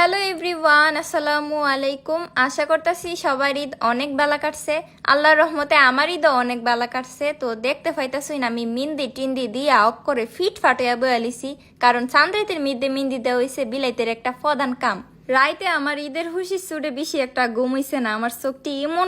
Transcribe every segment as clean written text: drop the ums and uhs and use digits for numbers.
Hello everyone, আসসালামু আলাইকুম। আশা করতেছি সবার ঈদ অনেক বেলা কাটছে। আল্লাহর রহমতে আমার ঈদও অনেক বেলা কাটছে। তো দেখতে পাইতাছই না, আমি মিন্দি টিন্দি দিয়া অক করে ফিট ফাটিয়া বয়ালিছি, কারণ চান্দ্রাইতের মিদ্দে মিন্দি দেওয়া হয়েছে বিলাইতের একটা প্রধান কাম। রাইতে আমার ঈদের হুশি চুড়ে বেশি একটা ঘুম হইছে না, আমার চোখটি এমন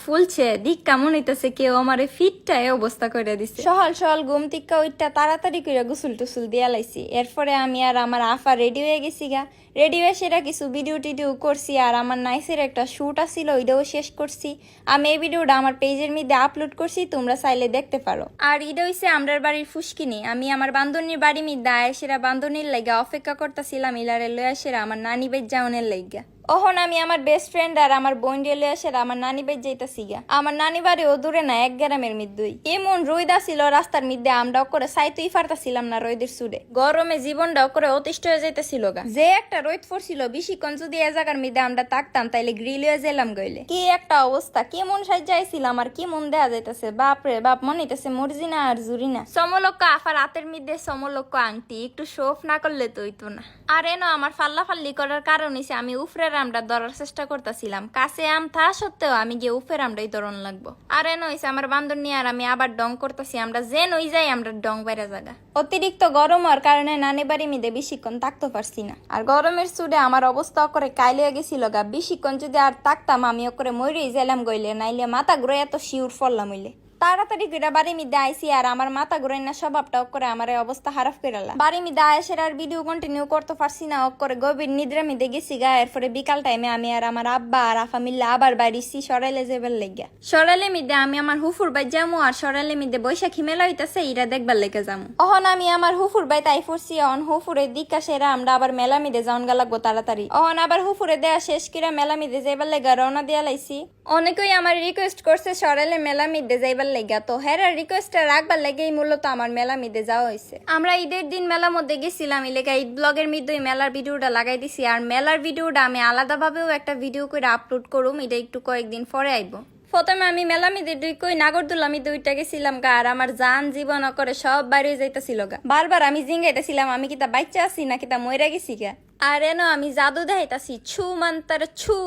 ফুলছে, দিক কেমন হইতেছে কেউ আমারে ফিটটা এ অবস্থা করে দিছে। সকাল সকাল ঘুম টিক্কা ওইটা তাড়াতাড়ি করে গোসল টুসুল দিয়া লাইছি। এরপরে আমি আর আমার আফা রেডি হয়ে গেছি গা। রেডি হয়ে সেটা কিছু ভিডিও টিডিও করছি, আর আমার নাইসের একটা শ্যুট আসছিল, ওইটাও শেষ করছি। আমি এই ভিডিওটা আমার পেজের মধ্যে আপলোড করছি, তোমরা চাইলে দেখতে পারো। আর এটা হইছে আমরার বাড়ির ফুসকিনি। আমি আমার বান্ধবীর বাড়ি মধ্যে আয়েসেরা বান্ধবীর লাইগা অপেক্ষা করতেছিলাম, ইলারে লয়ে আসেরা আমার নানি বেজ যাওনের লাইগা। ওহন আমি আমার বেস্ট ফ্রেন্ড আর আমার বোন রেলে আসে আমার নানি বেজ যাইতাছি গা। আমার নানি বাড়ি ও দূরে না, এক গ্রামের মধ্যেই। এমন রোদ ছিল রাস্তার মধ্যে, আমরাও করে সাইতুই ফারতাছিলাম না রোদের সুরে। গরমে জীবনটাও করে অতিষ্ঠ হয়ে যাইতেছিল গা। যে একটা রোদ পড়ছিল, বেশিক্ষণ যদি এ জায়গার মধ্যে আমরা থাকতাম তাইলে গ্রিল হয়ে যেলাম গইলে। কি একটা অবস্থা, কেমন সাজাইছিলাম আর কি মন দেয়া যাইতেছে। বাপরে বাপ, মনে হইতেছে মর্জিনা আর জুরিনা। সমলক্ষ আফার রাতের মধ্যে সমলক্ষ আংটি, একটু শোফ না করলে তো হইতো না। আর এনো আমার ফাল্লা ফাল্লি করার কারণ হইছে আমি উফরের আমরা ধরার চেষ্টা করতেছিলাম। কাছে আম থা সত্ত্বেও আমি গিয়ে উফের আমরাই ধরন লাগবো। আর এনো হইছে আমার বান্ধবী আর আমি আবার ডং করতেছি। আমরা যে নই যাই আমরা ডং বাইরে জায়গা। অতিরিক্ত গরম হওয়ার কারণে নানি বাড়ি মিদে বেশিক্ষণ থাকতে পারছি না। আর গরমের চুড়ে আমার অবস্থা করে কাইলে গেছিল গা। বেশিক্ষণ যদি আর থাকতাম আমি করে মরেই যাইলাম গইলে, নাইলে মাথা ঘুরে এত শিউর ফললাম হইলে। তাড়াতাড়ি করে বাড়ি মিদে আইসি, আর আমার মাথা ঘুরাই না স্বভাবটা করে আমার অবস্থা খারাপ করে বাড়ি মিদে আয়েসের আর ভিডিও কন্টিনিউ করতে পারছি না, করে গভীর নিদ্রা মিদে গেছি গা। এরপরে বিকাল টাইমে আমি আর আমার আব্বা আর আফা মিললে আবার বাড়িছি সরাইলে যাবার লেগে। সরাইলে মিদে আমি আমার হুফুর বাই যামু, আর সরাইলে মিদে বৈশাখী মেলা হইতাছে, ইরা দেখবার লেগে যামু। অহন আমি আমার হুফুর বাই তাই ফুরছি, অহন হুফুরের দিকা সেরা আমরা আবার মেলা মিদে যাওন গা লাগবো তাড়াতাড়ি। অহন আবার হুফুরে দেয়া শেষ কিরা মেলা মিদে যাইবার লেগে রওনা দিয়া লাইছি। অনেকেই আমার রিকোয়েস্ট করছে সরাইলে মেলা মিদে যাইবার লেগে, তো হেরা রিকোয়েস্টটা রাখবার লেগেই মূলত আমার মেলা মিদে যাওয়া হয়েছে। আমরা ঈদের দিন মেলার মধ্যে গেছিলাম, এলাকা ঈদ ব্লগের মধ্যে মেলার ভিডিওটা লাগাই দিছি। আর মেলার ভিডিওটা আমি আলাদাভাবেও একটা ভিডিও করে আপলোড করুম, এটা একটু কয়েকদিন পরে আইব। প্রথমে আমি মেলা মিদে কই নাগরদোলা মিদে ওইটা গেছিলাম গা, আর আমার জান জীবন করে সব বাইরে যাইতেছিল গা। বারবার আমি জিঙ্গাইতেছিলাম আমি কিতা বাচ্চা আছি না কিতা মইরা গেছি গা। আর এনো আমি জাদু দেখাইতাছি, ছু মান্তার ছু।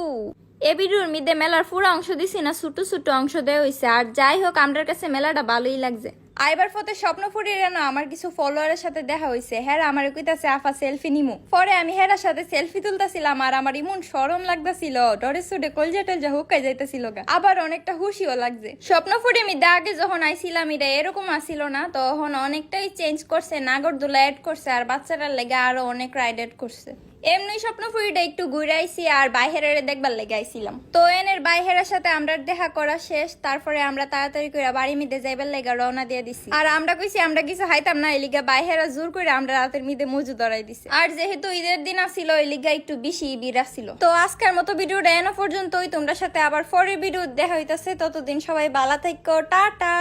এ ভিডিওর মধ্যে মেলার পুরো অংশ দিছি না, ছোট ছোট অংশ দেওয়া হয়েছে। আর যাই হোক, আমার কাছে মেলাটা ভালোই লাগছে। আইবার পথে স্বপ্নপুরীর না আমার কিছু ফলোয়ারের সাথে দেখা হয়েছে। হ্যাঁ আমার কইতাছে আফা সেলফি নিমু। পরে আমি হেরার সাথে সেলফি তুলতাছিলাম, আর আমার ইমন শরম লাগতাছিল, ডরে সুডে কলজা টলজা হুকাই যাইতাছিল গা। আবার অনেকটা খুশিও লাগছে। স্বপ্নপুরী মিদে আগে যখন আইছিলাম এটা এরকম আসিল না, তখন অনেকটাই চেঞ্জ করছে, নাগরদোলা এড করছে, আর বাচ্চাটার লেগে আরো অনেক রাইড এড করছে। এমনি স্বপ্নপুরীটা একটু ঘুরাইছি আর বাইহের দেখবার লেগে আইছিলাম। তো এনের বাইহের সাথে আমরা দেখা করা শেষ। তারপরে আমরা তাড়াতাড়ি করে বাড়ি মিদে যাইবার লেগে রওনা দিয়ে দিছি। আর আমরা কইছি আমরা কিছু হাইতাম না, এলিগা বাইহেরা জোর করে আমরা রাতের মিদে মজু ধরাই দিছি। আর যেহেতু ঈদের দিন আসছিল এলিগা একটু বেশি ভিড় আসছিল। তো আজকের মতো ভিডিওটা এনো পর্যন্তই। তোমরা সাথে আবার পরের ভিডিও দেখা হইতাছে, ততদিন সবাই ভালো থাকো, টাটা।